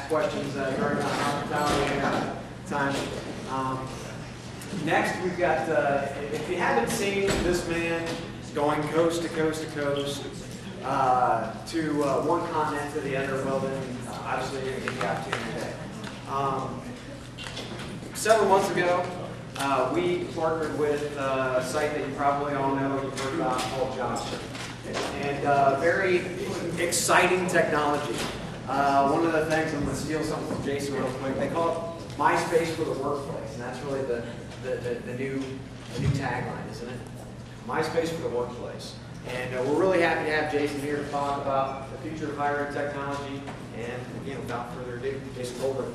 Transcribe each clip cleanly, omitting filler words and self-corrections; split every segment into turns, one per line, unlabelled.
ask questions during our time. Next, we've got, if you haven't seen this man going coast to coast to coast, to one continent to the other, well then, obviously you're going to get the opportunity today. Several months ago, we partnered with a site that you probably all know, you've heard about, called Jobster. And very exciting technology. One of the things, I'm going to steal something from Jason real quick, they call it MySpace for the workplace, and that's really the new tagline, isn't it? MySpace for the workplace. And we're really happy to have Jason here to talk about the future of higher ed technology. And again, without further ado, Jason Goldberg.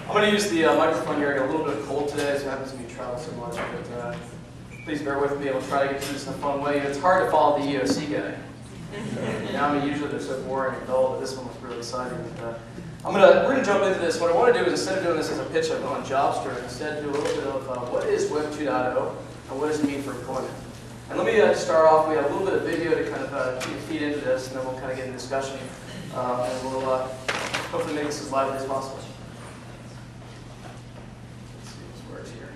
I'm going to use the microphone here. I got a little bit of cold today, so it happens to be traveling so much. But please bear with me. I'll try to get through this in a fun way. It's hard to follow the EOC guy. Usually they're so boring and dull, but this one was really exciting. We're going to jump into this. What I want to do is, instead of doing this as a pitch on Jobster, instead do a little bit of what is Web 2.0 and what does it mean for employment. And let me start off. We have a little bit of video to kind of feed into this, and then we'll kind of get into discussion, and we'll hopefully make this as lively as possible. Let's see if this works here.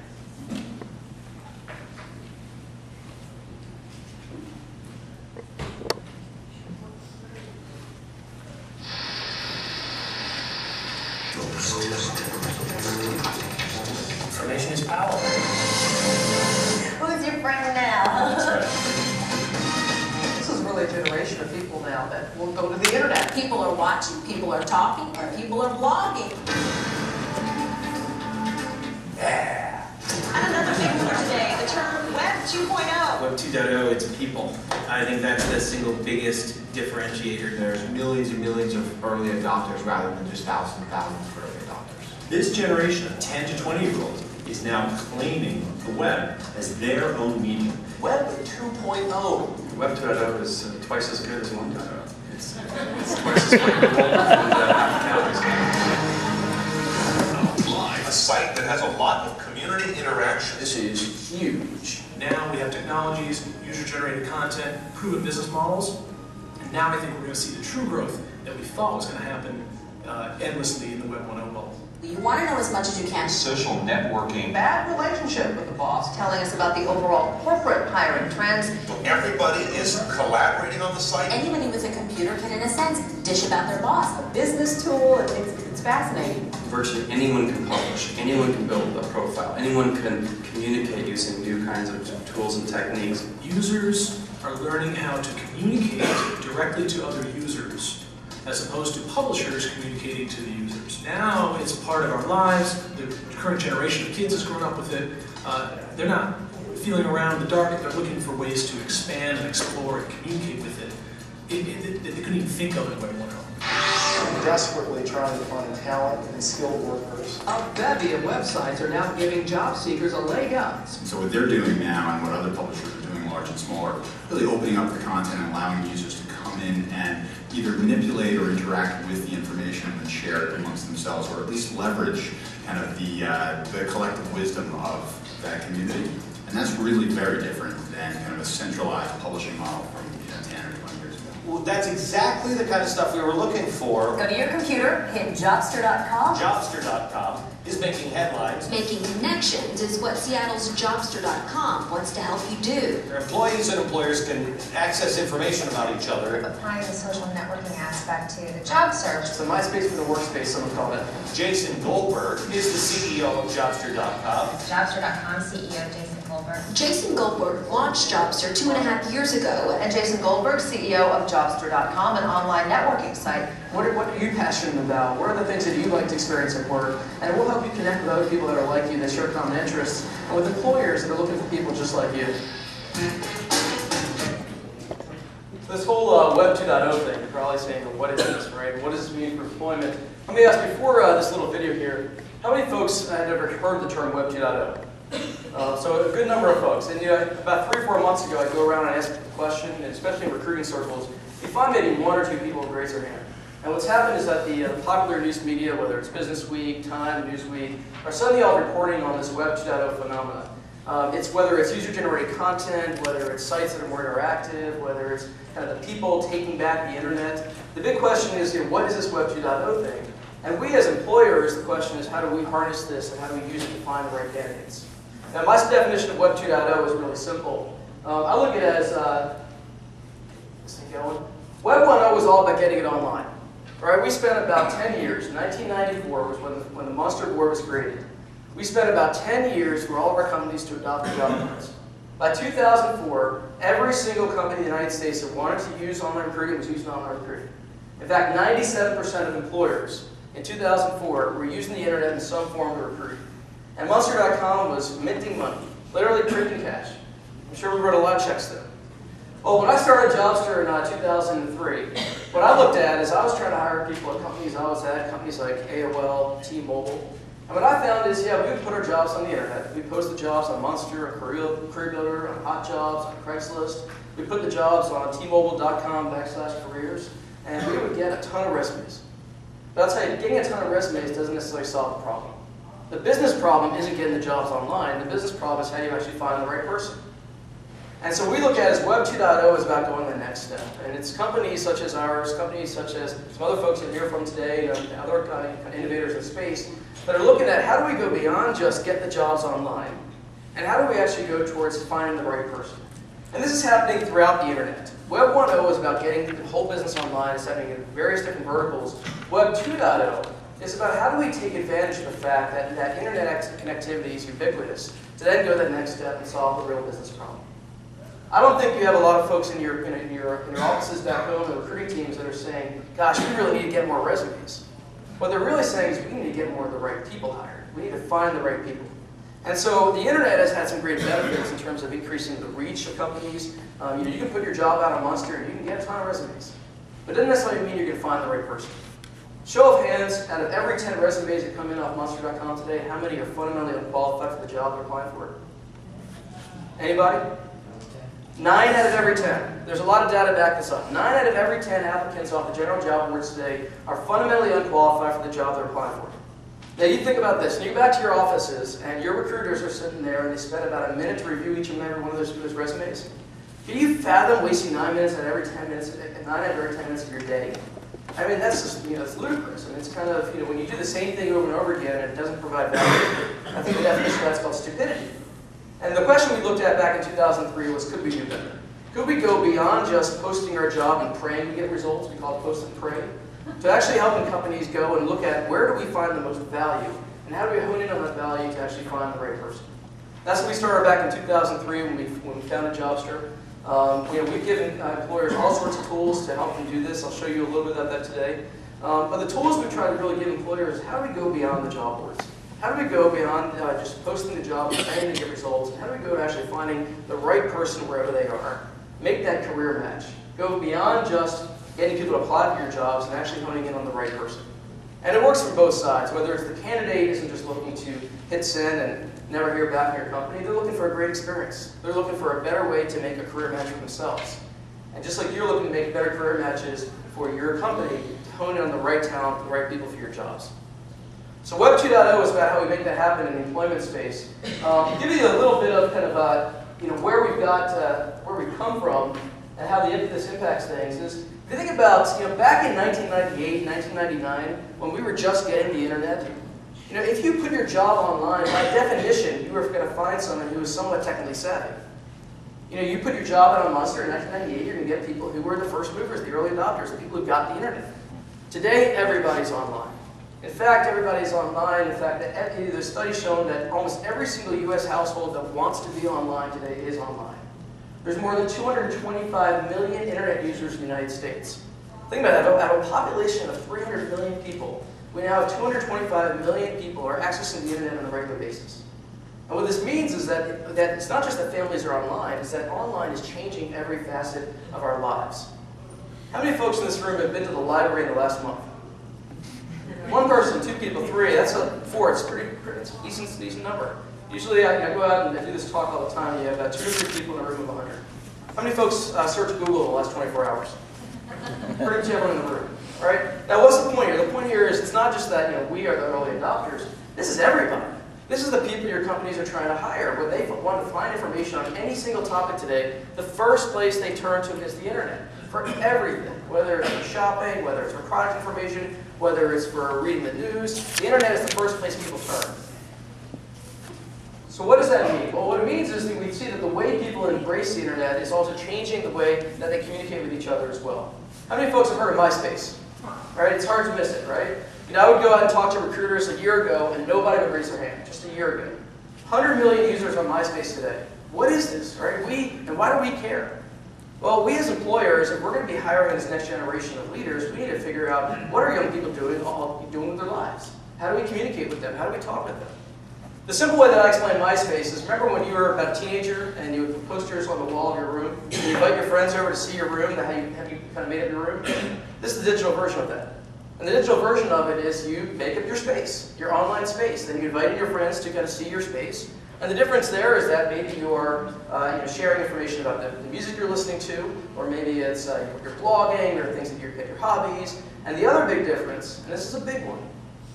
Information is power.
Who's your friend now?
That's right.
This is really a generation of people now that will go to the internet.
People are watching, people are talking, or people are blogging.
Yeah.
And another big one today, the term Web 2.0.
Web 2.0, it's people. I think that's the single biggest differentiator.
There's millions and millions of early adopters rather than just thousands and thousands of early adopters.
This generation of 10 to 20-year-olds is now claiming the web as their own medium.
Web 2.0.
Web 2.0 is twice as good as 1.0. It's twice as quick
A site that has a lot of community interaction.
This is huge.
Now we have technologies, user-generated content, proven business models, and now I think we're going to see the true growth that we thought was going to happen endlessly in the Web 1.0 bubble.
You want to know as much as you can.
Social networking.
Bad relationship with the boss, telling us about the overall corporate hiring trends.
Everybody is collaborating on the site.
Anybody with a computer can, in a sense, dish about their boss. A business tool, it's fascinating.
Virtually anyone can publish, anyone can build a profile, anyone can communicate using new kinds of tools and techniques.
Users are learning how to communicate directly to other users, as opposed to publishers communicating to the users. Now it's part of our lives. The current generation of kids has grown up with it. They're not feeling around in the dark. They're looking for ways to expand and explore and communicate with it. They couldn't even think of it when
Desperately trying to find talent and skilled workers.
A bevy of websites are now giving job seekers a leg up.
So what they're doing now and what other publishers are doing, large and small, are really opening up the content and allowing users to come in and either manipulate or interact with the information and share it amongst themselves, or at least leverage kind of the collective wisdom of that community. And that's really very different than kind of a centralized publishing model from 10 or 20 years ago.
Well, that's exactly the kind of stuff we were looking for.
Go to your computer, hit Jobster.com.
Jobster.com is making headlines.
Making connections is what Seattle's Jobster.com wants to help you do.
Where employees and employers can access information about each other.
Applying the social networking aspect to the job search.
So MySpace for the workspace, someone called it.
Jason Goldberg is the CEO of Jobster.com.
Jobster.com CEO Jason Goldberg.
Jason Goldberg launched Jobster 2.5 years ago.
And Jason Goldberg, CEO of Jobster.com, an online networking site.
What are you passionate about? What are the things that you like to experience at work? And we'll help you connect with other people that are like you, that share common interests, and with employers that are looking for people just like you. This whole Web 2.0 thing, you're probably saying, well, what is this, right? What does this mean for employment? Let me ask, before this little video here, how many folks had ever heard the term Web 2.0? So a good number of folks. And about 3 or 4 months ago, I go around and ask the question, and especially in recruiting circles, you find maybe 1 or 2 people who raise their hand. And what's happened is that the popular news media, whether it's Business Week, Time, Newsweek, are suddenly all reporting on this Web 2.0 phenomenon. It's whether it's user-generated content, whether it's sites that are more interactive, whether it's kind of the people taking back the internet. The big question is, what is this Web 2.0 thing? And we as employers, the question is, how do we harness this and how do we use it to find the right candidates? Now, my definition of Web 2.0 is really simple. I look at it as, this thing going? Web 1.0 was all about getting it online. Right? We spent about 10 years. 1994 was when the Monster board was created. We spent about 10 years for all of our companies to adopt the job boards. By 2004, every single company in the United States that wanted to use online recruiting was using online recruiting. In fact, 97% of employers in 2004 were using the internet in some form to recruit. And Monster.com was minting money, literally printing cash. I'm sure we wrote a lot of checks there. Well, when I started Jobster in 2003, what I looked at is I was trying to hire people at companies I was at, companies like AOL, T-Mobile. And what I found is, yeah, we would put our jobs on the internet. We post the jobs on Monster, on Career Builder, on Hot Jobs, on Craigslist. We put the jobs on T-Mobile.com/careers, and we would get a ton of resumes. But I'll tell you, getting a ton of resumes doesn't necessarily solve the problem. The business problem isn't getting the jobs online. The business problem is how you actually find the right person. And so we look at it as Web 2.0 is about going the next step. And it's companies such as ours, companies such as some other folks you'll hear from today, other kind of innovators in space, that are looking at how do we go beyond just get the jobs online, and how do we actually go towards finding the right person. And this is happening throughout the internet. Web 1.0 is about getting the whole business online. It's happening in various different verticals. Web 2.0 is about how do we take advantage of the fact that internet connectivity is ubiquitous to then go that next step and solve the real business problem. I don't think you have a lot of folks in your offices back home, the recruiting teams, that are saying, gosh, we really need to get more resumes. What they're really saying is we need to get more of the right people hired. We need to find the right people. And so the internet has had some great benefits in terms of increasing the reach of companies. You can put your job out on Monster and you can get a ton of resumes. But it doesn't necessarily mean you're going to find the right person. Show of hands, out of every 10 resumes that come in off Monster.com today, how many are fundamentally unqualified for the job they're applying for? Anybody? 9 out of every 10. There's a lot of data to back this up. 9 out of every 10 applicants off the general job boards today are fundamentally unqualified for the job they're applying for. Now you think about this. You go back to your offices and your recruiters are sitting there and they spend about a minute to review each and every one of those resumes. Can you fathom wasting 9 minutes out of every 10 minutes, 9 out of every 10 minutes of your day? I mean, that's just, it's ludicrous. And it's kind of, when you do the same thing over and over again and it doesn't provide value, I think the definition of that's called stupidity. And the question we looked at back in 2003 was, could we do better? Could we go beyond just posting our job and praying we get results, we call it post and pray, to actually helping companies go and look at where do we find the most value, and how do we hone in on that value to actually find the right person? That's what we started back in 2003 when we founded Jobster. We've given employers all sorts of tools to help them do this. I'll show you a little bit of that today. But the tools we try to really give employers is how do we go beyond the job boards? How do we go beyond just posting the job and trying to get results? And how do we go to actually finding the right person wherever they are? Make that career match. Go beyond just getting people to apply for your jobs and actually honing in on the right person. And it works for both sides. Whether it's the candidate isn't just looking to hit send and never hear back from your company, they're looking for a great experience. They're looking for a better way to make a career match for themselves. And just like you're looking to make better career matches for your company, to hone in on the right talent, the right people for your jobs. So Web 2.0 is about how we make that happen in the employment space. Give you a little bit of kind of where we've got, where we've come from, and how this impacts things. Is if you think about back in 1998, 1999, when we were just getting the internet, if you put your job online, by definition, you were going to find someone who was somewhat technically savvy. You put your job out on Monster in 1998, you're going to get people who were the first movers, the early adopters, the people who got the internet. Today, everybody's online. In fact, everybody's online. In fact, there's studies showing that almost every single U.S. household that wants to be online today is online. There's more than 225 million internet users in the United States. Think about that. Out of a population of 300 million people, we now have 225 million people who are accessing the internet on a regular basis. And what this means is that it's not just that families are online, it's that online is changing every facet of our lives. How many folks in this room have been to the library in the last month? One person, 2 people, 3, that's 4. It's it's a decent number. Usually I go out and I do this talk all the time. You have about 2 or 3 people in a room of 100. How many folks searched Google in the last 24 hours? Pretty much everyone in the room. All right? Now what's the point here? The point here is it's not just that we are the early adopters. This is everybody. This is the people your companies are trying to hire. When they want to find information on any single topic today, the first place they turn to is the internet for everything, whether it's for shopping, whether it's for product information, whether it's for reading the news. The internet is the first place people turn. So what does that mean? Well, what it means is that we see that the way people embrace the internet is also changing the way that they communicate with each other as well. How many folks have heard of MySpace? Right? It's hard to miss it, right? You know, I would go out and talk to recruiters a year ago, and nobody would raise their hand, just a year ago. 100 million users on MySpace today. What is this, right? And why do we care? Well, we as employers, if we're going to be hiring this next generation of leaders, we need to figure out what are young people doing with their lives? How do we communicate with them? How do we talk with them? The simple way that I explain MySpace is, remember when you were about a teenager and you would put posters on the wall of your room, and you invite your friends over to see your room, how you kind of made up your room? This is the digital version of that. And the digital version of it is you make up your space, your online space. Then you invite your friends to kind of see your space. And the difference there is that maybe you're sharing information about the music you're listening to, or maybe it's you're blogging, or things that your hobbies. And the other big difference, and this is a big one,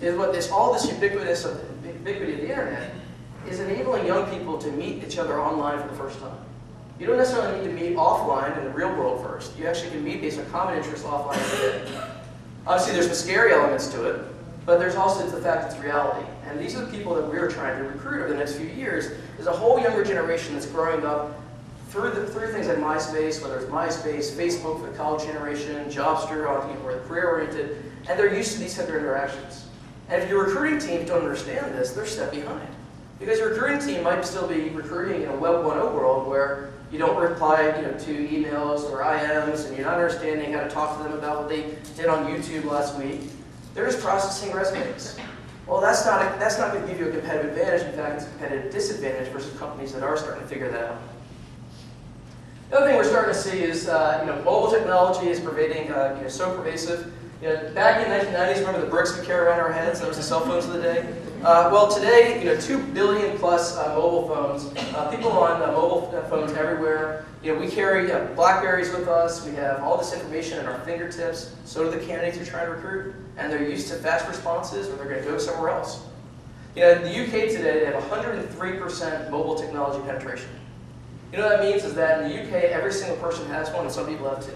is what all this ubiquity of the internet is enabling young people to meet each other online for the first time. You don't necessarily need to meet offline in the real world first. You actually can meet based on common interests offline today. Obviously, there's some scary elements to it, but there's also the fact it's reality. And these are the people that we're trying to recruit over the next few years. There's a whole younger generation that's growing up through things like MySpace, whether it's MySpace, Facebook for the college generation, Jobster, all people who are career-oriented, and they're used to these type of interactions. And if your recruiting teams don't understand this, they're a step behind. Because your recruiting team might still be recruiting in a Web 1.0 world where you don't reply to emails or IMs, and you're not understanding how to talk to them about what they did on YouTube last week. They're just processing resumes. Well, that's not going to give you a competitive advantage. In fact, it's a competitive disadvantage versus companies that are starting to figure that out. The other thing we're starting to see is mobile technology is pervading, so pervasive. Back in the 1990s, remember the bricks we carry around our heads? That was the cell phones of the day. Well, today, 2 billion plus mobile phones. People on mobile phones everywhere. We carry Blackberries with us. We have all this information at our fingertips. So do the candidates we're trying to recruit, and they're used to fast responses, or they're going to go somewhere else. In the UK today, they have 103% mobile technology penetration. You know what that means is that in the UK, every single person has one, and some people have two.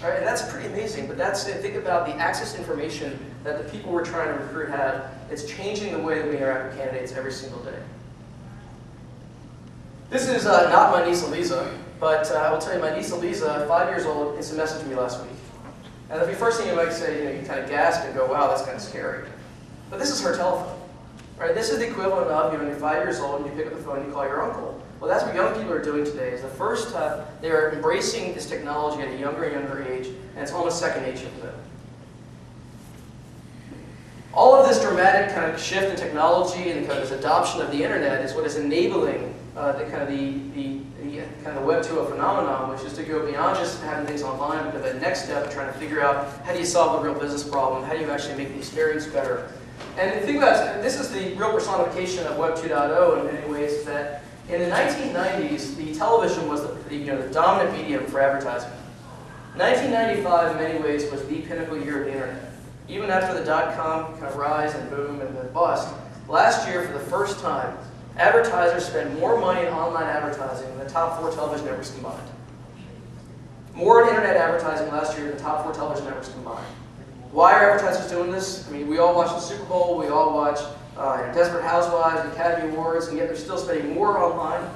All right, and that's pretty amazing, but think about the access to information that the people we're trying to recruit have. It's changing the way that we interact with candidates every single day. This is not my niece Eliza, but I will tell you, my niece Eliza, 5 years old, instant messaged me last week. And the first thing you might say, you kind of gasp and go, wow, that's kind of scary. But this is her telephone. Right? This is the equivalent of when you're 5 years old and you pick up the phone and you call your uncle. Well, that's what young people are doing today. Is they're embracing this technology at a younger and younger age, and it's almost second nature for them. All of this dramatic kind of shift in technology and kind of this adoption of the internet is what is enabling the Web 2.0 phenomenon, which is to go beyond just having things online, but the next step of trying to figure out how do you solve the real business problem, how do you actually make the experience better. And the thing about this is the real personification of Web 2.0 in many ways, is that in the 1990s, the television was the dominant medium for advertising. 1995, in many ways, was the pinnacle year of the internet. Even after the dot-com kind of rise and boom and the bust, last year, for the first time, advertisers spent more money in online advertising than the top 4 television networks combined. More in internet advertising last year than the top 4 television networks combined. Why are advertisers doing this? I mean, we all watch the Super Bowl, we all watch Desperate Housewives, Academy Awards, and yet they're still spending more online.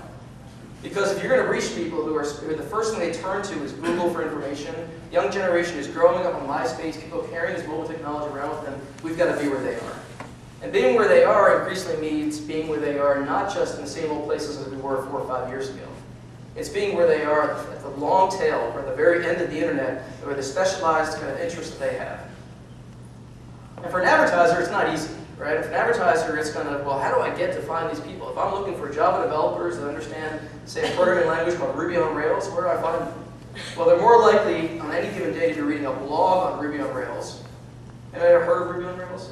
Because if you're going to reach people who are the first thing they turn to is Google for information, the young generation is growing up on MySpace, people carrying this mobile technology around with them, we've got to be where they are. And being where they are increasingly means being where they are not just in the same old places as we were 4 or 5 years ago. It's being where they are at the long tail, or at the very end of the internet, or the specialized kind of interests that they have. And for an advertiser, it's not easy. Right? If an advertiser, it's kind of, well, how do I get to find these people? If I'm looking for Java developers that understand, say, a programming language called Ruby on Rails, where do I find them? Well, they're more likely, on any given day, to be reading a blog on Ruby on Rails. Anybody ever heard of Ruby on Rails?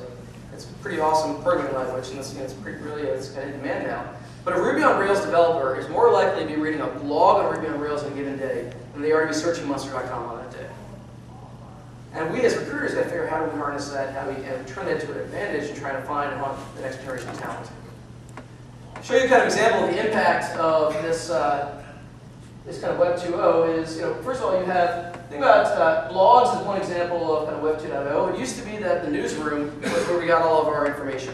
It's a pretty awesome programming language, and it's kind of in demand now. But a Ruby on Rails developer is more likely to be reading a blog on Ruby on Rails on a given day than they are to be searching Monster.com on that day. And we as recruiters got to figure out how do we harness that, how we turn that into an advantage and try to find and hunt the next generation of talent. show you kind of example of the impact of this this kind of Web 2.0 is, first of all, you have, think about blogs is one example of kind of Web 2.0. It used to be that the newsroom was where we got all of our information.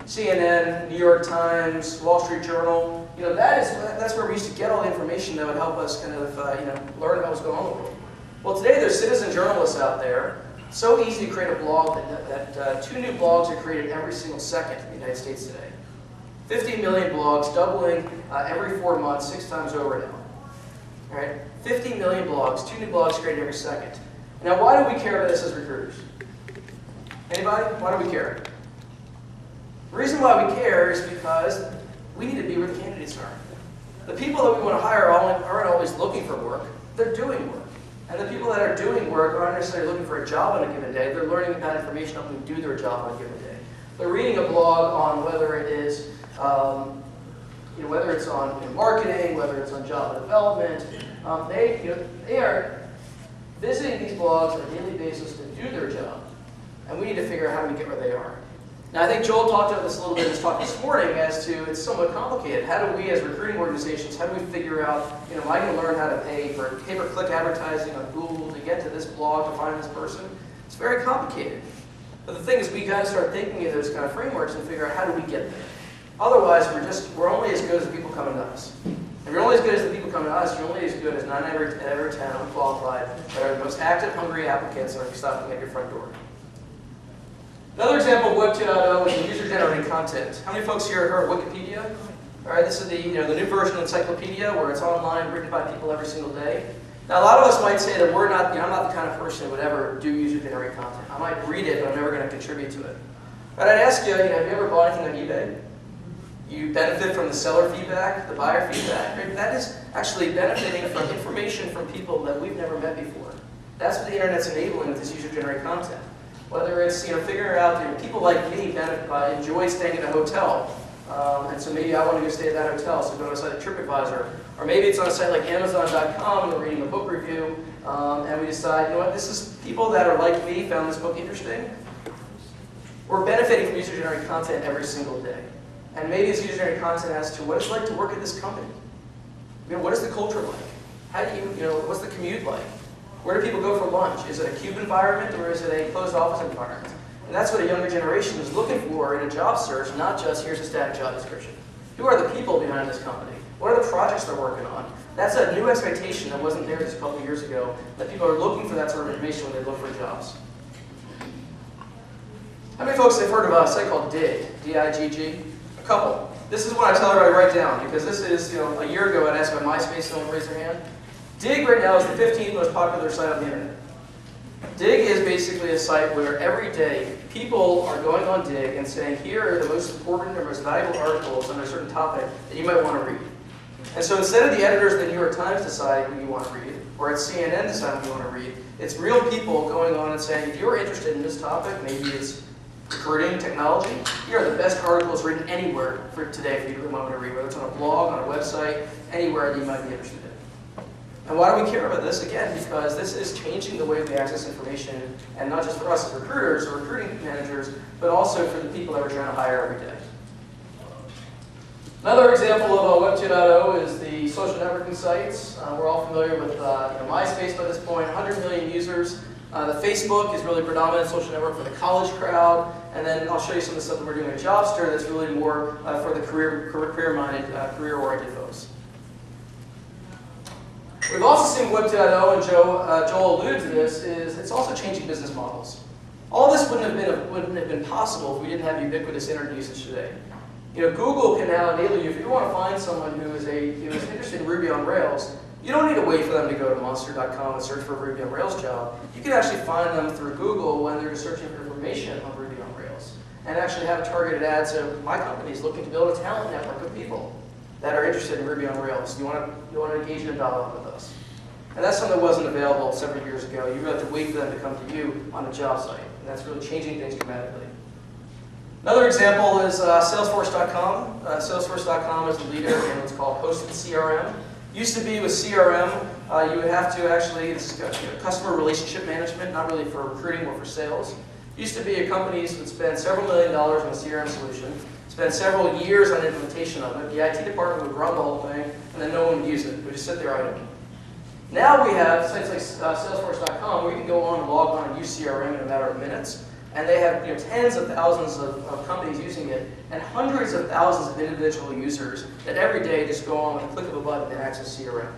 CNN, New York Times, Wall Street Journal, that's where we used to get all the information that would help us kind of, learn about what's going on in the world. Well, today there's citizen journalists out there. So easy to create a blog that 2 new blogs are created every single second in the United States today. 50 million blogs, doubling every 4 months, 6 times over now. All right, 50 million blogs, 2 new blogs created every second. Now, why do we care about this as recruiters? Anybody? Why do we care? The reason why we care is because we need to be where the candidates are. The people that we want to hire aren't always looking for work, they're doing work. And the people that are doing work aren't necessarily looking for a job on a given day, they're learning about information helping them do their job on a given day. They're reading a blog on whether it is, whether it's on marketing, whether it's on job development. They are visiting these blogs on a daily basis to do their job. And we need to figure out how do we get where they are. Now, I think Joel talked about this a little bit in his talk this morning as to it's somewhat complicated. How do we, as recruiting organizations, how do we figure out, am I going to learn how to pay for pay-per-click advertising on Google to get to this blog to find this person? It's very complicated. But the thing is, we got to start thinking of those kind of frameworks and figure out how do we get there. Otherwise, we're only as good as the people coming to us. If you're only as good as the people coming to us, you're only as good as 9 out of 10 unqualified that are the most active, hungry applicants that are stopping at your front door. Another example of Web 2.0 is user-generated content. How many folks here have heard of Wikipedia? All right, this is the the new version of encyclopedia where it's online, written by people every single day. Now, a lot of us might say that I'm not the kind of person who would ever do user-generated content. I might read it, but I'm never going to contribute to it. But I'd ask you, have you ever bought anything on eBay? You benefit from the seller feedback, the buyer feedback. Right? That is actually benefiting from information from people that we've never met before. That's what the internet's enabling with this user-generated content. Whether it's figuring out people like me enjoy staying in a hotel, and so maybe I want to go stay at that hotel, so go to a site like TripAdvisor, or maybe it's on a site like Amazon.com, and we're reading a book review, and we decide, this is people that are like me found this book interesting. We're benefiting from user-generated content every single day, and maybe it's user-generated content as to what it's like to work at this company. What is the culture like? How do what's the commute like? Where do people go for lunch? Is it a cube environment or is it a closed office environment? And that's what a younger generation is looking for in a job search, not just here's a static job description. Who are the people behind this company? What are the projects they're working on? That's a new expectation that wasn't there just a couple of years ago, that people are looking for that sort of information when they look for jobs. How many folks have heard of a site called Dig? D-I-G-G? A couple. This is what I tell everybody to write down, because this is, a year ago I'd asked about MySpace, no one raised their hand. Dig right now is the 15th most popular site on the internet. Dig is basically a site where every day people are going on Dig and saying, here are the most important or most valuable articles on a certain topic that you might want to read. And so instead of the editors of the New York Times deciding what you want to read, or at CNN deciding what you want to read, it's real people going on and saying, if you're interested in this topic, maybe it's recruiting, technology, here are the best articles written anywhere for today for you to want to read, whether it's on a blog, on a website, anywhere that you might be interested in. And why do we care about this? Again, because this is changing the way we access information, and not just for us as recruiters or recruiting managers, but also for the people that we're trying to hire every day. Another example of Web 2.0 is the social networking sites. We're all familiar with MySpace by this point, 100 million users. The Facebook is really predominant social network for the college crowd, and then I'll show you some of the stuff that we're doing at Jobster that's really more for the career-minded, career-oriented folks. We've also seen Web 2.0, and Joel alluded to this, is it's also changing business models. All this wouldn't have been possible if we didn't have ubiquitous internet usage today. Google can now enable you, if you want to find someone who is interested in Ruby on Rails, you don't need to wait for them to go to monster.com and search for a Ruby on Rails job. You can actually find them through Google when they're just searching for information on Ruby on Rails, and actually have a targeted ad. So my company is looking to build a talent network of people that are interested in Ruby on Rails. You want to engage in a dialogue with us. And that's something that wasn't available several years ago. You really have to wait for them to come to you on a job site. And that's really changing things dramatically. Another example is Salesforce.com. Salesforce.com is the leader in what's called hosted CRM. Used to be with CRM, you would have to actually, this is customer relationship management, not really for recruiting or for sales. Used to be companies would spend several $1 million on a CRM solution, spend several years on implementation of it. The IT department would run the whole thing, and then no one would use it. It would just sit there idle. Now we have sites like Salesforce.com where you can go on and log on and use CRM in a matter of minutes. And they have tens of thousands of companies using it and hundreds of thousands of individual users that every day just go on with a click of a button to access CRM.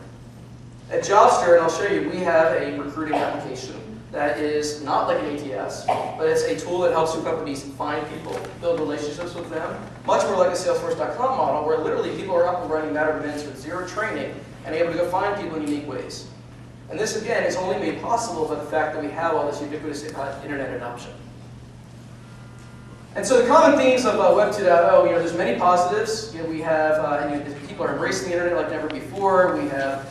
At Jobster, and I'll show you, we have a recruiting application that is not like an ATS, but it's a tool that helps companies find people, build relationships with them, much more like a Salesforce.com model where literally people are up and running in a matter of minutes with zero training and able to go find people in unique ways. And this, again, is only made possible by the fact that we have all this ubiquitous internet adoption. And so the common themes of Web 2.0, there's many positives. We have people are embracing the internet like never before. We have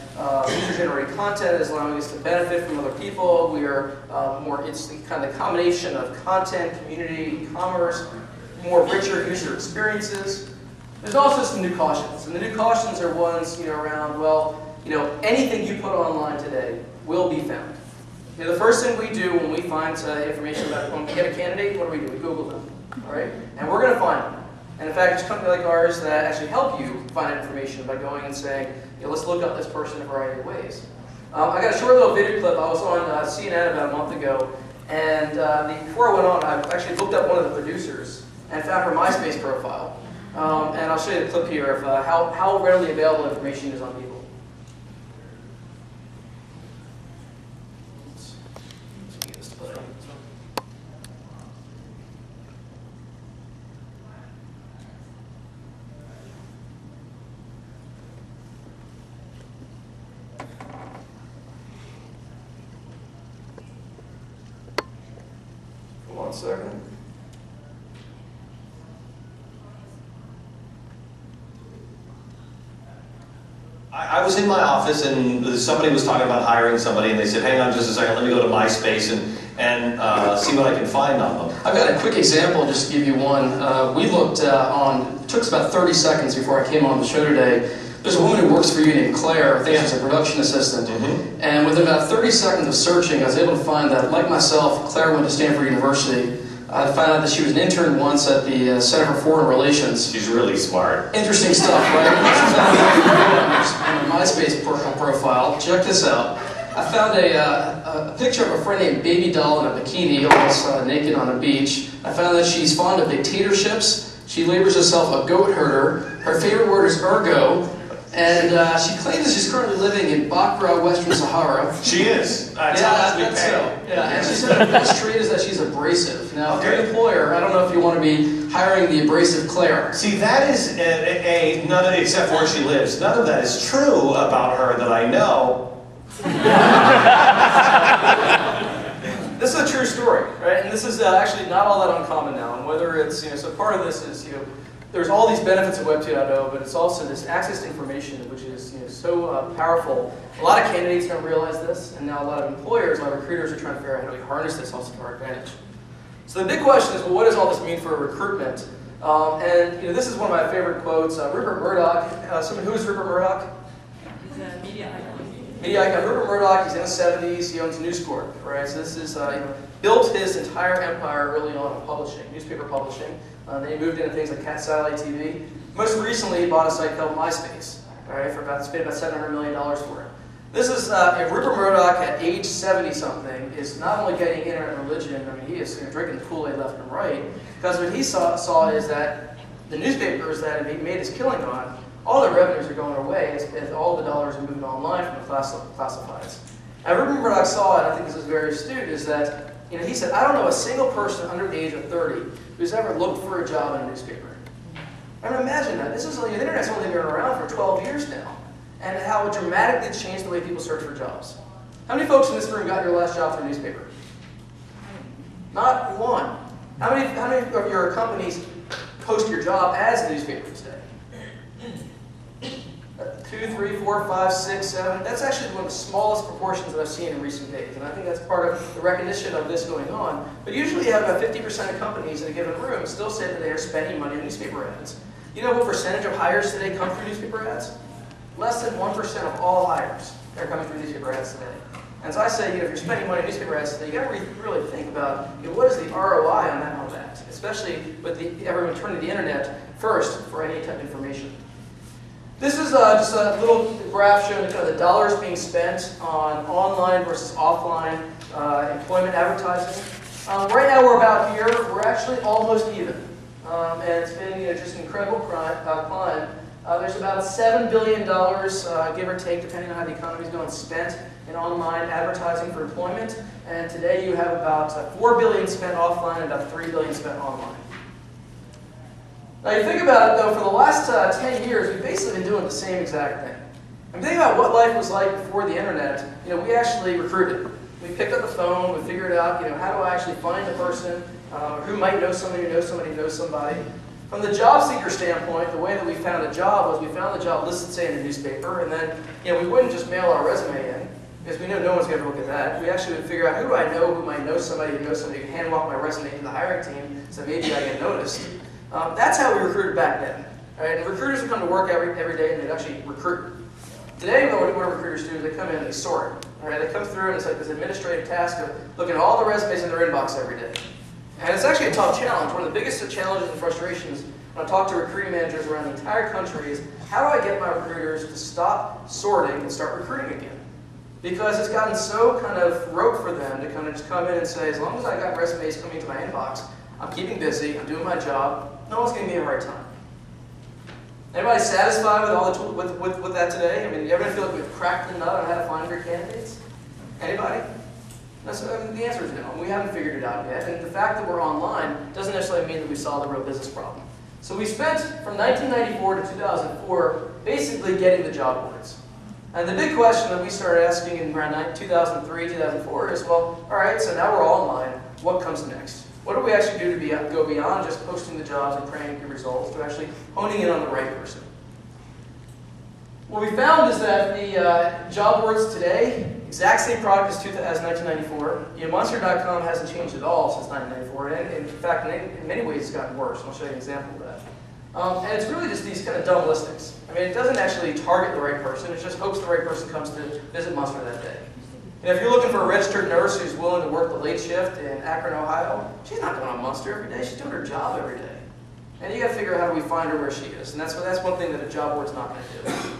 user-generated content that is allowing us to benefit from other people. We are it's kind of the combination of content, community, commerce, more richer user experiences. There's also some new cautions, and the new cautions are ones around anything you put online today will be found. The first thing we do when we find information about when we get a candidate, what do? We Google them. All right? And we're going to find them. And in fact, it's a company like ours that actually help you find information by going and saying, let's look up this person in a variety of ways. I got a short little video clip. I was on CNN about a month ago, and before I went on, I actually looked up one of the producers and found her MySpace profile. And I'll show you the clip here of how readily available information is on people. One second.
I was in my office and somebody was talking about hiring somebody and they said, hang on just a second, let me go to MySpace and see what I can find on them.
I've got a quick example just to give you one. We looked it took us about 30 seconds before I came on the show today. There's a woman who works for you named Claire. I think she's a production assistant. And within about 30 seconds of searching, I was able to find that, like myself, Claire went to Stanford University. I found out that she was an intern once at the Center for Foreign Relations.
She's really smart.
Interesting stuff, right? On her MySpace profile. Check this out. I found a picture of a friend named Baby Doll in a bikini, almost naked on a beach. I found that she's fond of dictatorships. She labels herself a goat herder. Her favorite word is ergo. And she claims that she's currently living in Bakra, Western Sahara.
She is.
That's so. Yeah, and she said her best trait is that she's abrasive. Now, if you're an employer, I don't know if you want to be hiring the abrasive Claire.
See, that is none of, except where she lives, none of that is true about her that I know.
This is a true story, right? And this is actually not all that uncommon now. And whether it's, so part of this is, there's all these benefits of Web 2.0, but it's also this access to information, which is so powerful. A lot of candidates don't realize this, and now a lot of employers, a lot of recruiters are trying to figure out how do we harness this also to our advantage. So the big question is, well, what does all this mean for recruitment? And this is one of my favorite quotes. Rupert Murdoch. Who is Rupert Murdoch?
He's a media icon.
Media icon. Rupert Murdoch. He's in his 70s. He owns News Corp. Right. So this is built his entire empire early on in publishing, newspaper publishing. Then he moved into things like satellite TV. Most recently, he bought a site called MySpace. All right, spent about $700 million for it. This is Rupert Murdoch at age 70-something is not only getting internet religion. I mean, he is drinking the Kool-Aid left and right. Because what he saw is that the newspapers that he made his killing on, all the revenues are going away as all the dollars are moving online from the classifieds. And Rupert Murdoch saw, and I think this is very astute, is that he said, I don't know a single person under the age of 30 who's ever looked for a job in a newspaper. I mean, imagine that. The internet's only been around for 12 years now, and how it dramatically changed the way people search for jobs. How many folks in this room got your last job through a newspaper? Not one. How many of your companies post your job as newspapers today? 2, 3, 4, 5, 6, 7. That's actually one of the smallest proportions that I've seen in recent days. And I think that's part of the recognition of this going on. But usually you have about 50% of companies in a given room still say that they are spending money on newspaper ads. You know what percentage of hires today come through newspaper ads? Less than 1% of all hires are coming through newspaper ads today. And so I say, if you're spending money on newspaper ads today, you got to really think about, what is the ROI on that? Especially with everyone turning to the internet first for any type of information. This is just a little graph showing kind of the dollars being spent on online versus offline employment advertising. Right now we're about here. We're actually almost even. And it's been just an incredible climb. There's about $7 billion, give or take, depending on how the economy's going, spent in online advertising for employment. And today you have about $4 billion spent offline and about $3 billion spent online. Now you think about it though, for the last 10 years, we've basically been doing the same exact thing. I mean, think about what life was like before the internet. We actually recruited. We picked up the phone, we figured out, how do I actually find a person who might know somebody who knows somebody who knows somebody. From the job seeker standpoint, the way that we found a job was we found the job listed, say, in the newspaper, and then we wouldn't just mail our resume in, because we know no one's going to look at that. We actually would figure out who do I know who might know somebody who hand walk my resume to the hiring team, so maybe I get noticed. That's how we recruited back then. Right? And recruiters would come to work every day and they'd actually recruit. Today, what recruiters do is they come in and they sort. Right? They come through and it's like this administrative task of looking at all the resumes in their inbox every day. And it's actually a tough challenge. One of the biggest challenges and frustrations when I talk to recruiting managers around the entire country is how do I get my recruiters to stop sorting and start recruiting again? Because it's gotten so kind of rote for them to kind of just come in and say, as long as I got resumes coming into my inbox, I'm keeping busy, I'm doing my job, no one's going to give me a hard time. Anybody satisfied with all the with that today? I mean, you ever feel like we've cracked the nut on how to find great candidates? Anybody? The answer is no. We haven't figured it out yet. And the fact that we're online doesn't necessarily mean that we solved the real business problem. So we spent from 1994 to 2004 basically getting the job boards. And the big question that we started asking in around 2003, 2004 is, well, all right, so now we're all online. What comes next? What do we actually do to go beyond just posting the jobs and praying for results to actually honing in on the right person? What we found is that the job boards today, exact same product as 1994. Monster.com hasn't changed at all since 1994. And in fact, in many ways, it's gotten worse. And I'll show you an example of that. And it's really just these kind of dumb listings. I mean, it doesn't actually target the right person. It just hopes the right person comes to visit Monster that day. And if you're looking for a registered nurse who's willing to work the late shift in Akron, Ohio, she's not going on Monster every day. She's doing her job every day. And you got to figure out how do we find her where she is. And that's one thing that a job board's not going to do.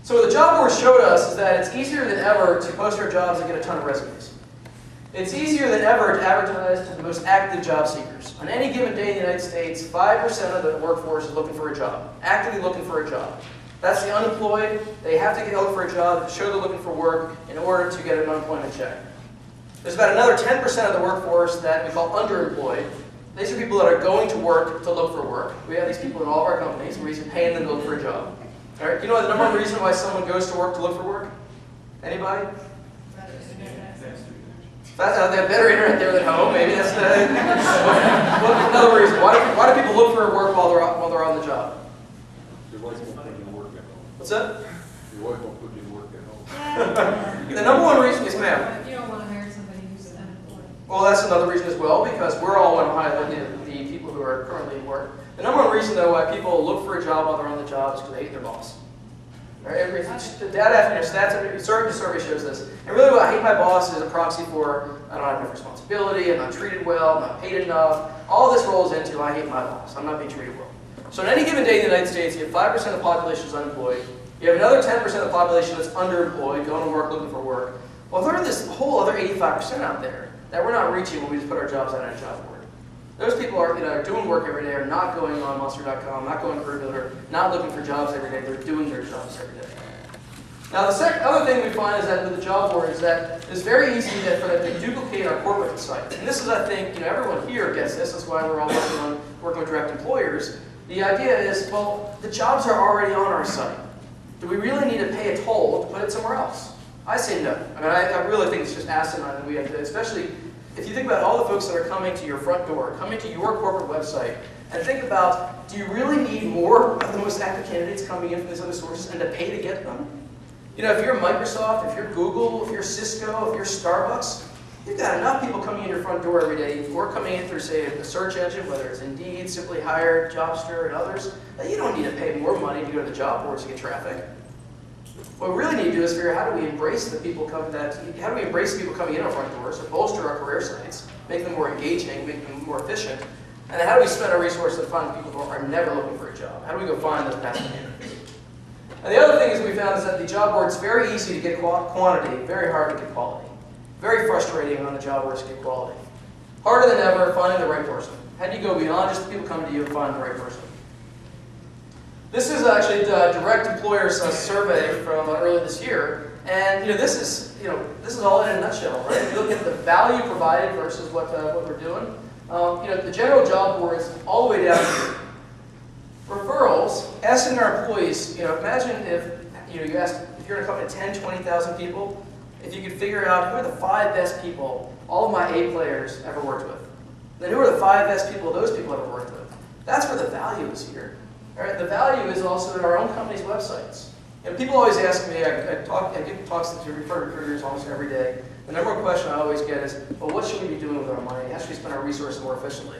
So what the job board showed us is that it's easier than ever to post our jobs and get a ton of resumes. It's easier than ever to advertise to the most active job seekers. On any given day in the United States, 5% of the workforce is looking for a job, actively looking for a job. That's the unemployed. They have to look for a job to show they're looking for work in order to get an unemployment check. There's about another 10% of the workforce that we call underemployed. These are people that are going to work to look for work. We have these people in all of our companies. We're paying them to look for a job. All right, you know the number one reason why someone goes to work to look for work? Anybody? They have better internet there than home. Maybe that's another reason. Why do people look for work while they're on the job?
Your wife won't put in work at home.
What's that?
Your wife won't put in work at home.
The number one reason is, ma'am.
You don't want to hire somebody who's unemployed.
Well, that's another reason as well, because we're all want to hire the people who are currently in work. The number one reason, though, why people look for a job while they're on the job is because they hate their boss. Right? The data after stats, survey shows this. And really, what I hate my boss is a proxy for I don't have enough responsibility, I'm not treated well, I'm not paid enough. All this rolls into I hate my boss, I'm not being treated well. So on any given day in the United States, you have 5% of the population is unemployed. You have another 10% of the population that's underemployed, going to work, looking for work. Well, there are this whole other 85% out there that we're not reaching when we just put our jobs out on a job board. Those people are doing work every day, are not going on Monster.com, not going to Career not looking for jobs every day. They're doing their jobs every day. Now, the other thing we find is that with the job board is that it's very easy for them to duplicate our corporate site. And this is, I think, everyone here gets this. That's why we're all working with direct employers. The idea is, well, the jobs are already on our site. Do we really need to pay a toll to put it somewhere else? I say no. I mean, I really think it's just asinine that we have to, especially if you think about all the folks that are coming to your front door, coming to your corporate website, and think about, do you really need more of the most active candidates coming in from these other sources and to pay to get them? If you're Microsoft, if you're Google, if you're Cisco, if you're Starbucks, you've got enough people coming in your front door every day, or coming in through, say, a search engine, whether it's Indeed, Simply Hired, Jobster, and others, that you don't need to pay more money to go to the job boards to get traffic. What we really need to do is figure out how do we embrace the people coming in our front doors, so bolster our career sites, make them more engaging, make them more efficient, And then how do we spend our resources to find people who are never looking for a job? How do we go find those passive candidates? And the other thing is we found is that the job board, it's very easy to get quantity, very hard to get quality. Very frustrating on the job boards to get quality. Harder than ever, finding the right person. How do you go beyond just people coming to you and find the right person? This is actually the direct employers survey from earlier this year, and this is all in a nutshell, right? If you look at the value provided versus what we're doing. The general job boards all the way down here. Referrals, asking our employees. Imagine if you asked if you're in a company of 10, 20,000 people, if you could figure out who are the 5 best people all of my A players ever worked with. Then who are the 5 best people those people ever worked with? That's where the value is here. All right, the value is also in our own company's websites. And people always ask me, I give talks to recruiters almost every day. The number one question I always get is, well, what should we be doing with our money? How should we spend our resources more efficiently?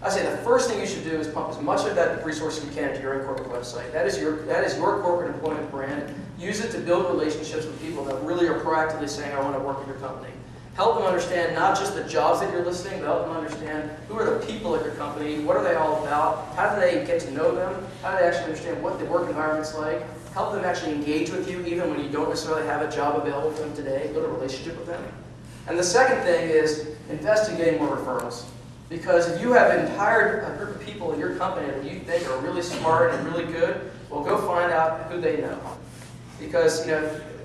I say the first thing you should do is pump as much of that resource as you can into your own corporate website. That is your corporate employment brand. Use it to build relationships with people that really are proactively saying, I want to work with your company. Help them understand not just the jobs that you're listing, but help them understand who are the people at your company, what are they all about, how do they get to know them, how do they actually understand what the work environment's like, help them actually engage with you even when you don't necessarily have a job available for them today, build a relationship with them. And the second thing is invest in getting more referrals. Because if you have an entire group of people in your company that you think are really smart and really good, well, go find out who they know. Because getting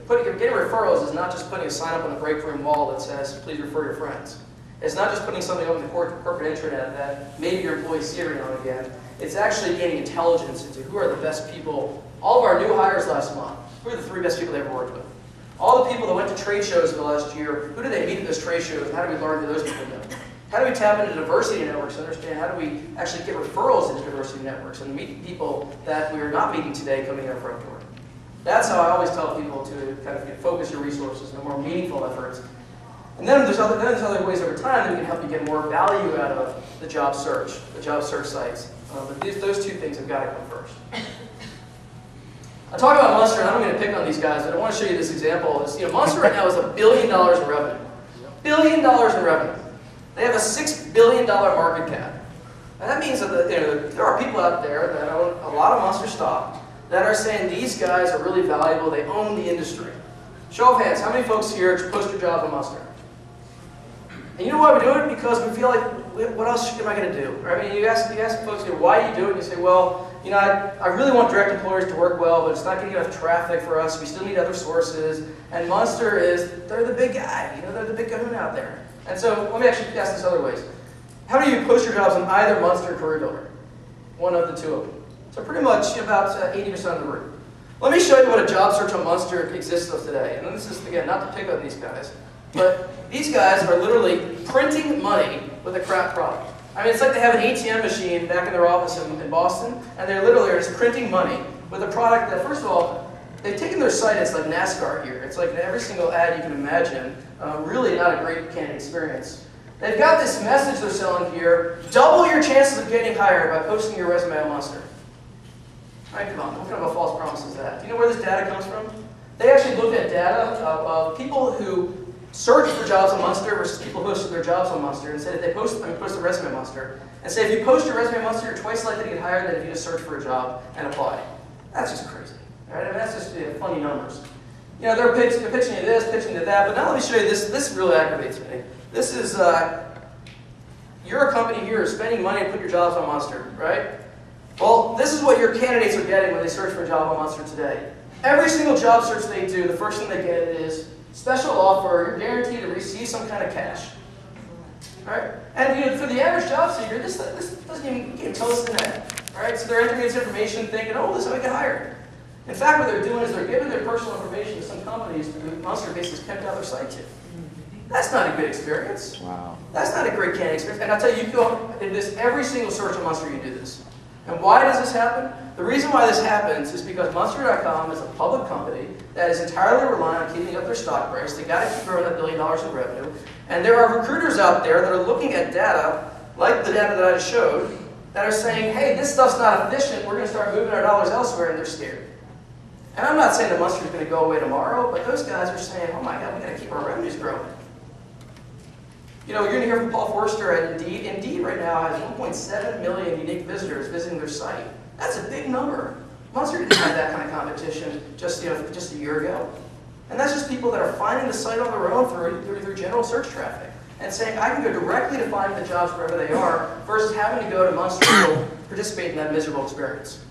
referrals is not just putting a sign up on the break room wall that says, please refer your friends. It's not just putting something on the corporate intranet that maybe your employees see every now and again. It's actually gaining intelligence into who are the best people. All of our new hires last month, who are the 3 best people they ever worked with? All the people that went to trade shows in the last year, who do they meet at those trade shows, and how do we learn who those people know? How do we tap into diversity networks and understand how do we actually get referrals into diversity networks and meet people that we are not meeting today coming in our front door? That's how I always tell people to kind of focus your resources on more meaningful efforts. And then there's other ways over time that we can help you get more value out of the job search sites. But those 2 things have got to come first. I talk about Monster, and I'm going to pick on these guys, but I want to show you this example. Monster right now is $1 billion in revenue. $1 billion in revenue. They have a $6 billion market cap. And that means that there are people out there that own a lot of Monster stock that are saying these guys are really valuable, they own the industry. Show of hands, how many folks here post your jobs on Monster? And you know why we do it? Because we feel like, what else am I going to do? I mean, you ask folks, why do you do it? And you say, well, I really want direct employers to work well, but it's not getting enough traffic for us. We still need other sources. And Monster they're the big guy. They're the big kahuna out there. And so let me actually ask this other ways. How many of you post your jobs on either Monster or Career Builder? One of the 2 of them. So pretty much about 80% of the room. Let me show you what a job search on Monster exists of today. And this is, again, not to pick on these guys, but these guys are literally printing money with a crap product. I mean, it's like they have an ATM machine back in their office in Boston, and they're literally just printing money with a product that, first of all, they've taken their site, it's like NASCAR here. It's like every single ad you can imagine. Really not a great candidate experience. They've got this message they're selling here, double your chances of getting hired by posting your resume on Monster. All right, come on, what kind of a false promise is that? Do you know where this data comes from? They actually looked at data of people who searched for jobs on Monster versus people who posted their jobs on Monster and said if they post a resume on Monster, and say if you post your resume on Monster, you're twice likely to get hired than if you just search for a job and apply. That's just crazy. Right? I mean, that's just funny numbers. They're pitching you this, pitching you that, but now let me show you this. This really aggravates me. This is, you're a company here spending money to put your jobs on Monster, right? Well, this is what your candidates are getting when they search for a job on Monster today. Every single job search they do, the first thing they get is special offer, you're guaranteed to receive some kind of cash. Right? And for the average job seeker, this doesn't even get close to that. Right? So they're entering this information thinking, oh, this is how I get hired. In fact, what they're doing is they're giving their personal information to some companies that Monster basically pimped out their site to. That's not a good experience. Wow. That's not a great candidate experience. And I'll tell you, you go into this every single search on Monster, you do this. And why does this happen? The reason why this happens is because Monster.com is a public company that is entirely reliant on keeping up their stock price. They've got to keep growing $1 billion in revenue. And there are recruiters out there that are looking at data, like the data that I just showed, that are saying, hey, this stuff's not efficient, we're going to start moving our dollars elsewhere, and they're scared. And I'm not saying that Monster is going to go away tomorrow, but those guys are saying, oh my God, we've got to keep our revenues growing. You know, you're going to hear from Paul Forster at Indeed. Indeed right now has 1.7 million unique visitors visiting their site. That's a big number. Monster didn't have that kind of competition just a year ago. And that's just people that are finding the site on their own through general search traffic and saying, I can go directly to find the jobs wherever they are versus having to go to Monster to participate in that miserable experience.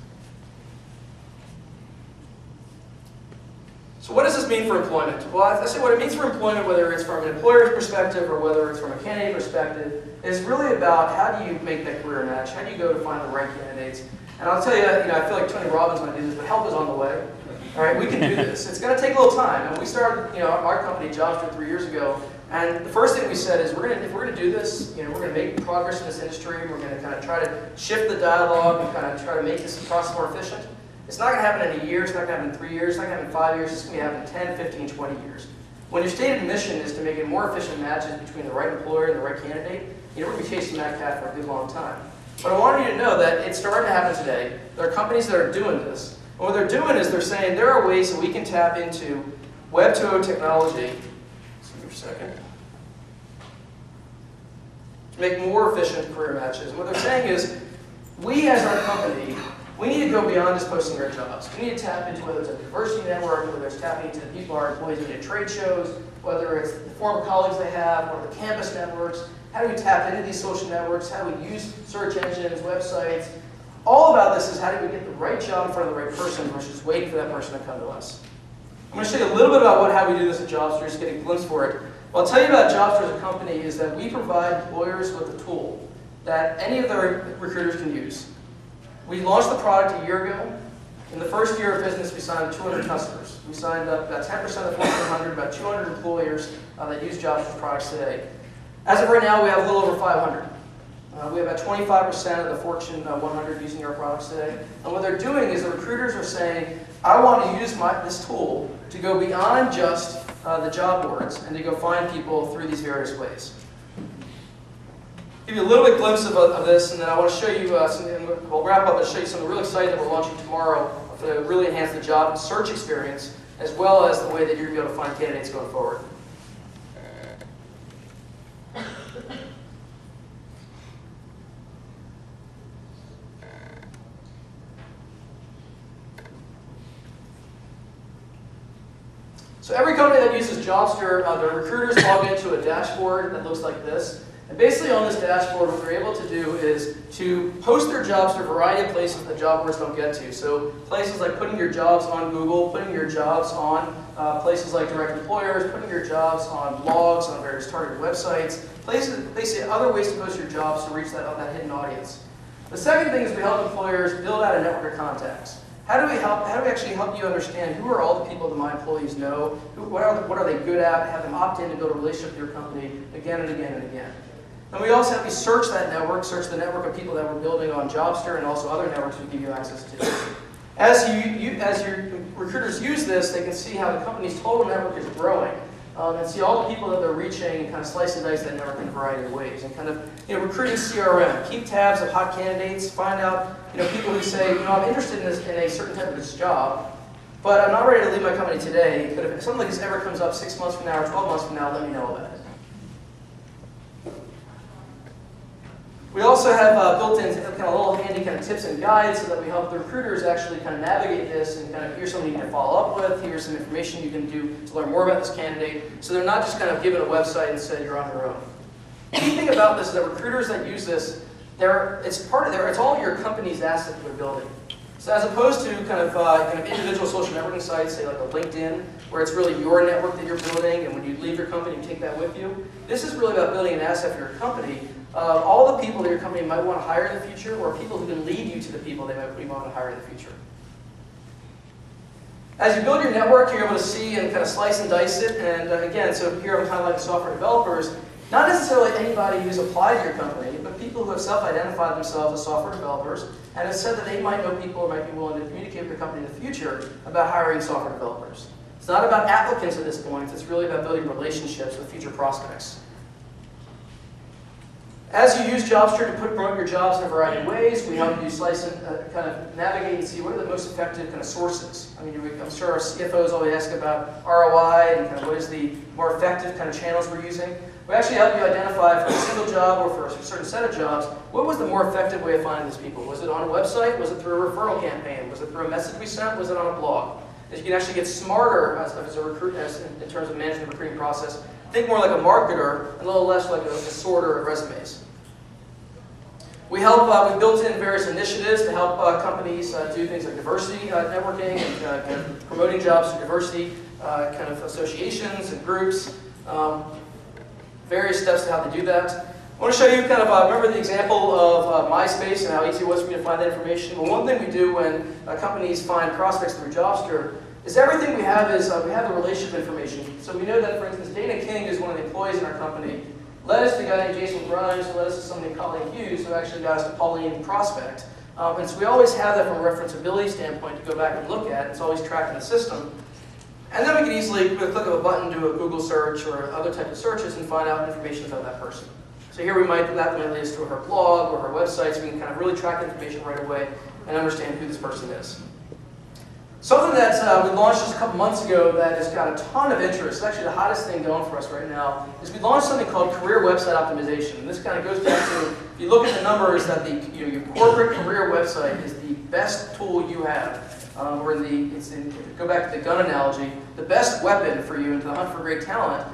So what does this mean for employment? Well, I say what it means for employment, whether it's from an employer's perspective or whether it's from a candidate perspective, is really about how do you make that career match? How do you go to find the right candidates? And I'll tell you, I feel like Tony Robbins might do this, but help is on the way. All right, we can do this. It's going to take a little time. And we started, our company, Jobster, 3 years ago. And the first thing we said is, if we're going to do this, we're going to make progress in this industry. We're going to kind of try to shift the dialogue and kind of try to make this process more efficient. It's not going to happen in a year. It's not going to happen in 3 years. It's not going to happen in 5 years. It's going to happen in 10, 15, 20 years. When your stated mission is to make it more efficient matches between the right employer and the right candidate, you're going to be chasing that cat for a good long time. But I want you to know that it's starting to happen today. There are companies that are doing this. And what they're doing is they're saying there are ways that we can tap into Web 2.0 technology, excuse me for a second, to make more efficient career matches. And what they're saying is, we as our company, we need to go beyond just posting our jobs. We need to tap into whether it's a diversity network, whether it's tapping into the people our employees meet at trade shows, whether it's the former colleagues they have, or the campus networks. How do we tap into these social networks? How do we use search engines, websites? All about this is how do we get the right job in front of the right person versus just waiting for that person to come to us. I'm going to show you a little bit about how we do this at Jobster, just get a glimpse for it. What I'll tell you about Jobster as a company is that we provide employers with a tool that any of their recruiters can use. We launched the product a year ago. In the first year of business, we signed 200 customers. We signed up about 10% of the Fortune 100, about 200 employers that use Jobster's products today. As of right now, we have a little over 500. We have about 25% of the Fortune 100 using our products today. And what they're doing is the recruiters are saying, I want to use this tool to go beyond just the job boards and to go find people through these various ways. Give you a little bit glimpse of this, and then I want to show you we'll wrap up and show you something really exciting that we're launching tomorrow to really enhance the job search experience, as well as the way that you're going to be able to find candidates going forward. So every company that uses Jobster, the recruiters log into a dashboard that looks like this. And basically on this dashboard, what they're able to do is to post their jobs to a variety of places that job boards don't get to. So places like putting your jobs on Google, putting your jobs on places like direct employers, putting your jobs on blogs, on various targeted websites, places, basically other ways to post your jobs to reach that hidden audience. The second thing is we help employers build out a network of contacts. How do we actually help you understand who are all the people that my employees know, what are they good at, have them opt in to build a relationship with your company again and again and again. And we also have you search that network, search the network of people that we're building on Jobster and also other networks we give you access to. As your recruiters use this, they can see how the company's total network is growing. And see all the people that they're reaching and kind of slice and dice that network in a variety of ways. And kind of, recruiting CRM, keep tabs of hot candidates, find out, people who say, I'm interested in a certain type of this job, but I'm not ready to leave my company today. But if something like this ever comes up 6 months from now or 12 months from now, let me know about it. We also have built-in kind of little handy kind of tips and guides so that we help the recruiters actually kind of navigate this and kind of here's something you can follow up with, here's some information you can do to learn more about this candidate. So they're not just kind of given a website and said you're on your own. The key thing about this is that recruiters that use this, it's all your company's asset that they're building. So as opposed to kind of individual social networking sites, say like a LinkedIn, where it's really your network that you're building, and when you leave your company, you take that with you. This is really about building an asset for your company. All the people that your company might want to hire in the future, or people who can lead you to the people they might want to hire in the future. As you build your network, you're able to see and kind of slice and dice it. And again, so here I'm highlighting software developers. Not necessarily anybody who's applied to your company, but people who have self-identified themselves as software developers and have said that they might know people or might be willing to communicate with your company in the future about hiring software developers. It's not about applicants at this point. It's really about building relationships with future prospects. As you use Jobster to promote your jobs in a variety of ways, we help you slice and kind of navigate and see what are the most effective kind of sources. I mean, I'm sure our CFOs always ask about ROI and kind of what is the more effective kind of channels we're using. We actually help you identify for a single job or for a certain set of jobs, what was the more effective way of finding these people? Was it on a website? Was it through a referral campaign? Was it through a message we sent? Was it on a blog? As you can actually get smarter as a recruiter, in terms of managing the recruiting process. Think more like a marketer and a little less like a sorter of resumes. We help, we built in various initiatives to help companies do things like diversity networking and promoting jobs through diversity kind of associations and groups. Various steps to how to do that. I want to show you kind of, remember the example of MySpace and how easy it was for me to find that information? Well, one thing we do when companies find prospects through Jobster is everything we have is, we have the relationship information. So we know that, for instance, Dana King is one of the employees in our company, led us to a guy named Jason Grimes, who led us to somebody named Colleen Hughes, who actually got us to Pauline Prospect. And so we always have that from a referenceability standpoint to go back and look at. It's always tracked in the system. And then we can easily, with a click of a button, do a Google search or other type of searches and find out information about that person. So here that might lead us to her blog or her website, so we can kind of really track information right away and understand who this person is. Something that we launched just a couple months ago that has got a ton of interest, it's actually the hottest thing going for us right now, is we launched something called Career Website Optimization. And this kind of goes back to, if you look at the numbers, that your corporate career website is the best tool you have. Go back to the gun analogy, the best weapon for you into the hunt for great talent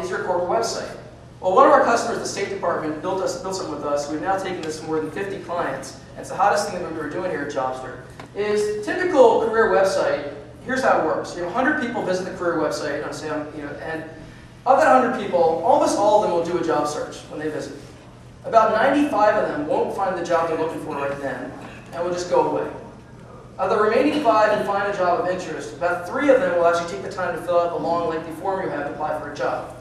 is your corporate website. Well, one of our customers, the State Department, built something with us. We've now taken this to more than 50 clients. And it's the hottest thing that we were doing here at Jobster. Is typical career website, here's how it works. You have 100 people visit the career website, and of that 100 people, almost all of them will do a job search when they visit. About 95 of them won't find the job they're looking for right then, and will just go away. Of the remaining 5 who find a job of interest, about 3 of them will actually take the time to fill out the long, lengthy form you have to apply for a job.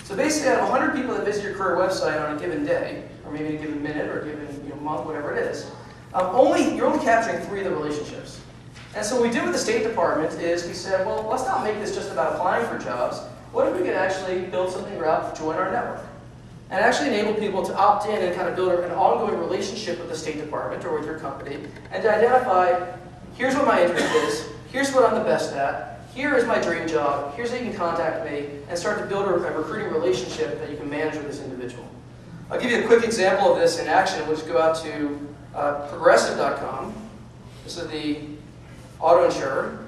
So basically, out of 100 people that visit your career website on a given day, or maybe a given minute, or a given month, whatever it is, you're only capturing 3 of the relationships. And so what we did with the State Department is we said, well, let's not make this just about applying for jobs. What if we could actually build something around to join our network? And actually enable people to opt in and kind of build an ongoing relationship with the State Department or with your company, and to identify, here's what my interest is, here's what I'm the best at, here is my dream job, here's how you can contact me, and start to build a recruiting relationship that you can manage with this individual. I'll give you a quick example of this in action. We'll just go out to Progressive.com. This is the auto insurer.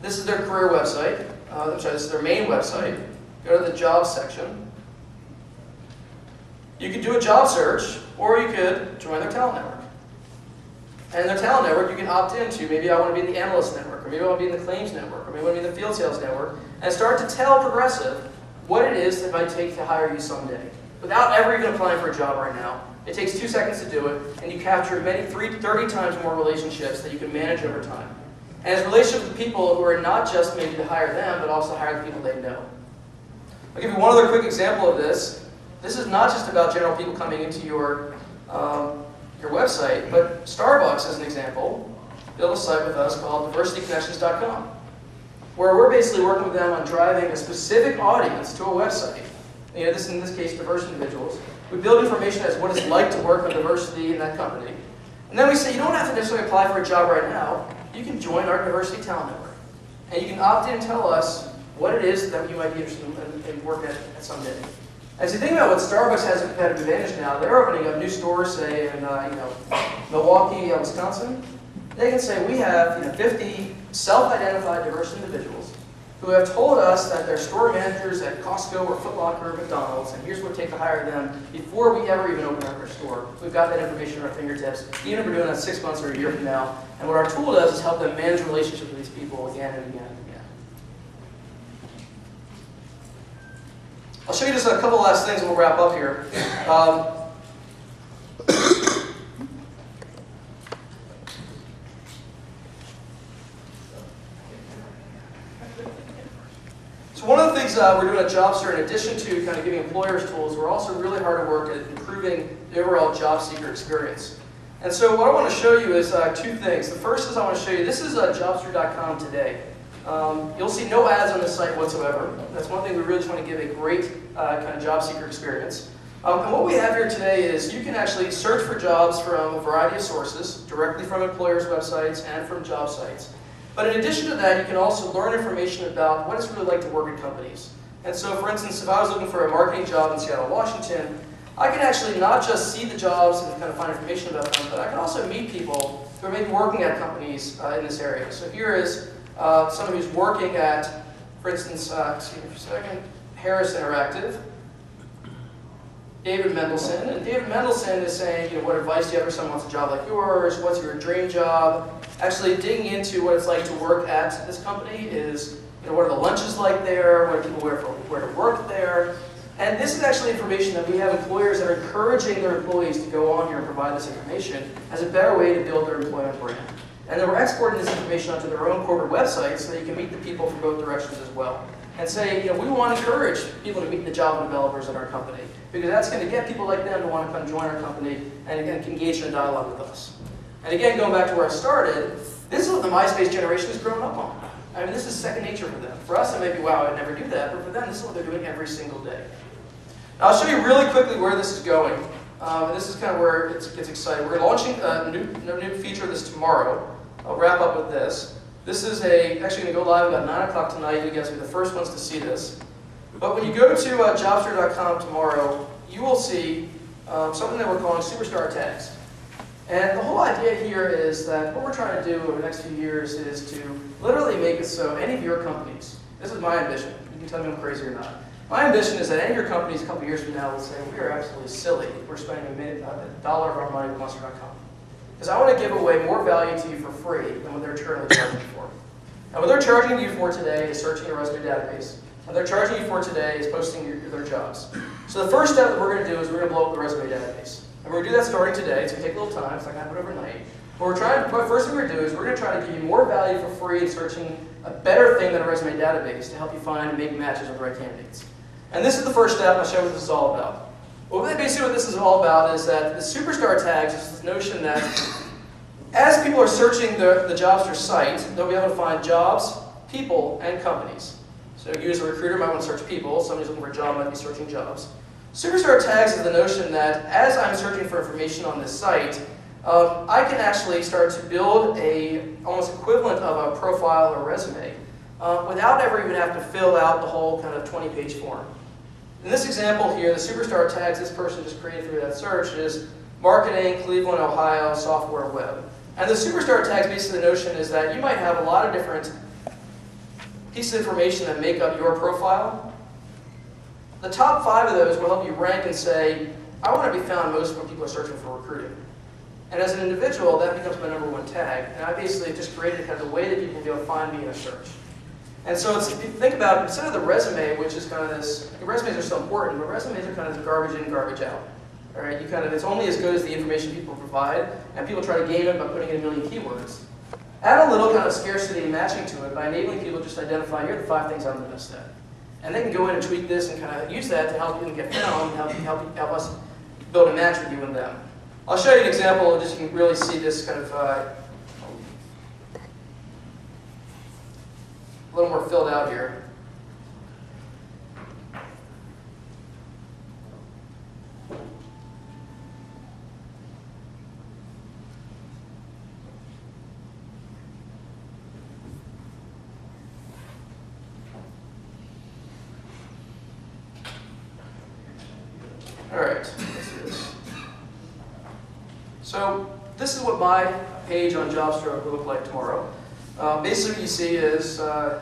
This is their career website. This is their main website. Go to the jobs section. You could do a job search, or you could join their talent network. And their talent network you can opt into. Maybe I want to be in the analyst network, or maybe I want to be in the claims network, or maybe I want to be in the field sales network, and start to tell Progressive what it is that might take to hire you someday. Without ever even applying for a job right now. It takes 2 seconds to do it, and you capture 30 times more relationships that you can manage over time. And it's relationships with people who are not just maybe to hire them, but also hire the people they know. I'll give you one other quick example of this. This is not just about general people coming into your website, but Starbucks, as an example, built a site with us called diversityconnections.com, where we're basically working with them on driving a specific audience to a website. In this case, diverse individuals. We build information as what it's like to work on diversity in that company. And then we say, you don't have to necessarily apply for a job right now. You can join our diversity talent network. And you can opt in and tell us what it is that you might be interested in working at someday. As you think about what Starbucks has a competitive advantage now, they're opening up new stores, say in Milwaukee, Wisconsin. They can say, we have 50 self-identified diverse individuals who have told us that they're store managers at Costco or Foot Locker or McDonald's, and here's what it takes to hire them before we ever even open up our store. We've got that information at our fingertips, even if we're doing that 6 months or a year from now. And what our tool does is help them manage relationships with these people again and again and again. I'll show you just a couple last things and we'll wrap up here. So one of the things we're doing at Jobster, in addition to kind of giving employers tools, we're also really hard at work at improving the overall job seeker experience. And so what I want to show you is 2 things. The first is I want to show you, this is Jobster.com today. You'll see no ads on this site whatsoever. That's one thing we really just want to give a great kind of job seeker experience. And what we have here today is you can actually search for jobs from a variety of sources, directly from employers' websites and from job sites. But in addition to that, you can also learn information about what it's really like to work at companies. And so, for instance, if I was looking for a marketing job in Seattle, Washington, I can actually not just see the jobs and kind of find information about them, but I can also meet people who are maybe working at companies in this area. So here is somebody who's working at, for instance, excuse me for a second, Harris Interactive, David Mendelson. And David Mendelson is saying, what advice do you have for someone who wants a job like yours? What's your dream job? Actually digging into what it's like to work at this company is, what are the lunches like there? What do people wear to work there? And this is actually information that we have employers that are encouraging their employees to go on here and provide this information as a better way to build their employment brand. And then we're exporting this information onto their own corporate websites so that you can meet the people from both directions as well. And say, we want to encourage people to meet the Java developers at our company, because that's going to get people like them to want to come join our company and engage in a dialogue with us. And again, going back to where I started, this is what the MySpace generation has grown up on. I mean, this is second nature for them. For us, it may be, wow, I'd never do that, but for them, this is what they're doing every single day. Now, I'll show you really quickly where this is going. And this is kind of where it gets exciting. We're launching a new feature of this tomorrow. I'll wrap up with this. This is actually going to go live about 9 o'clock tonight. You guys will be the first ones to see this. But when you go to Jobster.com tomorrow, you will see something that we're calling superstar tags. And the whole idea here is that what we're trying to do over the next few years is to literally make it so any of your companies, this is my ambition, you can tell me I'm crazy or not. My ambition is that any of your companies a couple years from now will say, we are absolutely silly, we're spending $1 of our money with Monster.com. Because I want to give away more value to you for free than what they're currently charging you for. And what they're charging you for today is searching a resume database. What they're charging you for today is posting their jobs. So the first step that we're going to do is we're going to blow up the resume database. And we're going to do that starting today. It's going to take a little time. It's not going to happen overnight. But first thing we're going to do is we're going to try to give you more value for free in searching a better thing than a resume database to help you find and make matches with the right candidates. And this is the first step. I'll show you what this is all about. Basically what this is all about is that the superstar tags is this notion that as people are searching the Jobster site, they'll be able to find jobs, people, and companies. So you as a recruiter might want to search people. Somebody who's looking for a job might be searching jobs. Superstar tags is the notion that as I'm searching for information on this site, I can actually start to build a almost equivalent of a profile or resume without ever even having to fill out the whole kind of 20-page form. In this example here, the superstar tags this person just created through that search is marketing, Cleveland, Ohio, software, web. And the superstar tags, basically the notion is that you might have a lot of different pieces of information that make up your profile. The top 5 of those will help you rank and say, I want to be found most when people are searching for recruiting. And as an individual, that becomes my #1 tag. And I basically just created kind of the way that people will be able to find me in a search. And so if you think about it, instead of the resume, which is kind of this, resumes are still important, but resumes are kind of garbage in, garbage out. All right, it's only as good as the information people provide, and people try to game it by putting in 1 million keywords. Add a little kind of scarcity and matching to it by enabling people to just identify, here are the 5 things I'm the best at. And they can go in and tweak this and kind of use that to help you get found and help us build a match with you and them. I'll show you an example, just so you can really see this kind of a little more filled out here. All right, let's do this. So this is what my page on Jobster will look like tomorrow. Basically what you see is a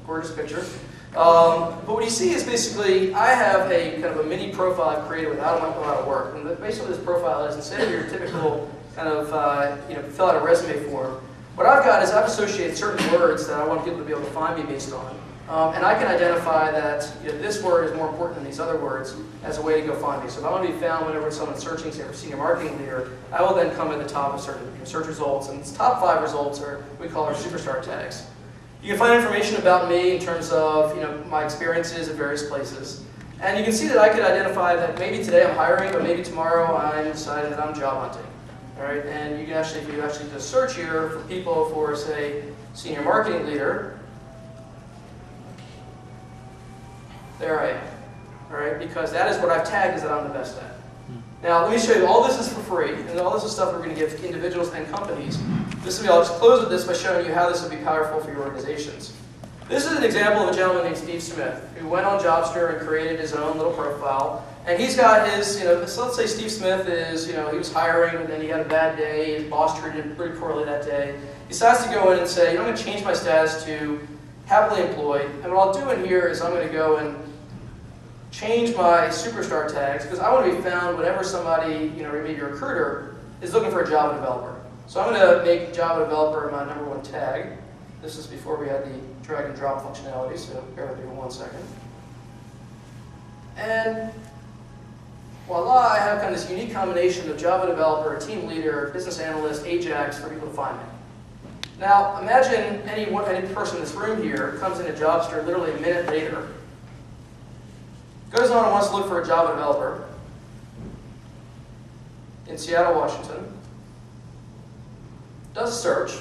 gorgeous picture. But what you see is basically I have a kind of a mini profile I've created without a lot of work. And basically this profile is, instead of your typical kind of fill out a resume form, what I've got is I've associated certain words that I want people to be able to find me based on. And I can identify that this word is more important than these other words as a way to go find me. So if I want to be found whenever someone's searching, say, for senior marketing leader, I will then come at the top of certain search results. And these top 5 results are what we call our superstar tags. You can find information about me in terms of my experiences at various places. And you can see that I could identify that maybe today I'm hiring, but maybe tomorrow I'm decided that I'm job hunting. All right? And you can actually, if you actually just search here for people for, say, senior marketing leader, there I am. all right? Because that is what I've tagged as that I'm the best at. Now, let me show you, all this is for free, and all this is stuff we're going to give individuals and companies. I'll just close with this by showing you how this would be powerful for your organizations. This is an example of a gentleman named Steve Smith, who went on Jobster and created his own little profile. And he's got his, so let's say Steve Smith is, he was hiring, and then he had a bad day, his boss treated him pretty poorly that day. He decides to go in and say, I'm going to change my status to happily employed, and what I'll do in here is I'm going to go and change my superstar tags, because I want to be found whenever somebody, maybe a recruiter, is looking for a Java developer. So I'm going to make Java developer my #1 tag. This is before we had the drag and drop functionality, so bear with me for 1 second. And voila, I have kind of this unique combination of Java developer, team leader, business analyst, Ajax for people to find me. Now, imagine any person in this room here comes into Jobster literally a minute later, goes on and wants to look for a Java developer in Seattle, Washington, does a search.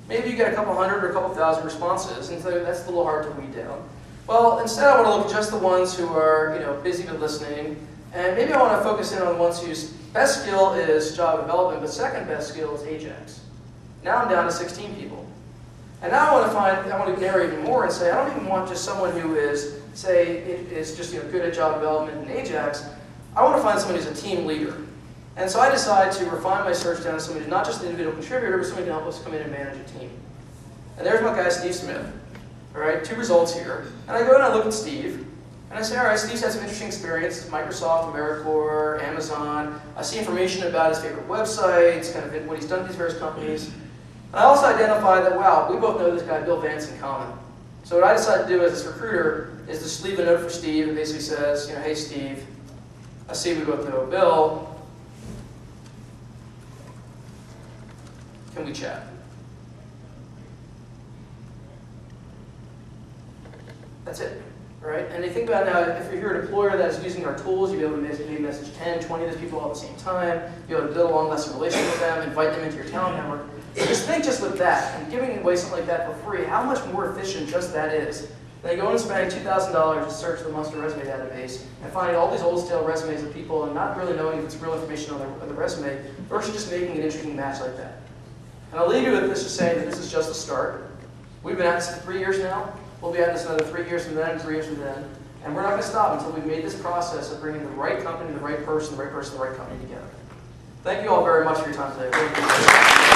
Maybe you get a couple hundred or a couple thousand responses, and so that's a little hard to weed down. Well, instead I want to look at just the ones who are busy with listening, and maybe I want to focus in on the ones whose best skill is Java development, but second best skill is Ajax. Now I'm down to 16 people. And now I want to narrow even more and say, I don't even want just someone who is, just good at Java development and Ajax. I want to find someone who's a team leader. And so I decide to refine my search down to somebody who's not just an individual contributor, but somebody who can help us come in and manage a team. And there's my guy, Steve Smith. All right, 2 results here. And I go and I look at Steve, and I say, all right, Steve's had some interesting experience, Microsoft, AmeriCorps, Amazon. I see information about his favorite websites, kind of what he's done at these various companies. And I also identify that, wow, we both know this guy, Bill Vance, in common. So what I decided to do as this recruiter is just leave a note for Steve that basically says, hey, Steve, I see we both know Bill. Can we chat? That's it, right? And you think about now, if you're an employer that is using our tools, you'll be able to maybe message 10, 20 of those people all at the same time, you'll be able to build a long-lasting relationship with them, invite them into your talent network. So just think just with that, and giving away something like that for free, how much more efficient just that is. Then go and spend $2,000 to search the Monster resume database and finding all these old stale resumes of people and not really knowing if it's real information on the resume versus just making an interesting match like that. And I'll leave you with this, just saying that this is just the start. We've been at this for 3 years now. We'll be at this another 3 years from then and 3 years from then. And we're not going to stop until we've made this process of bringing the right company, the right person, the right company together. Thank you all very much for your time today.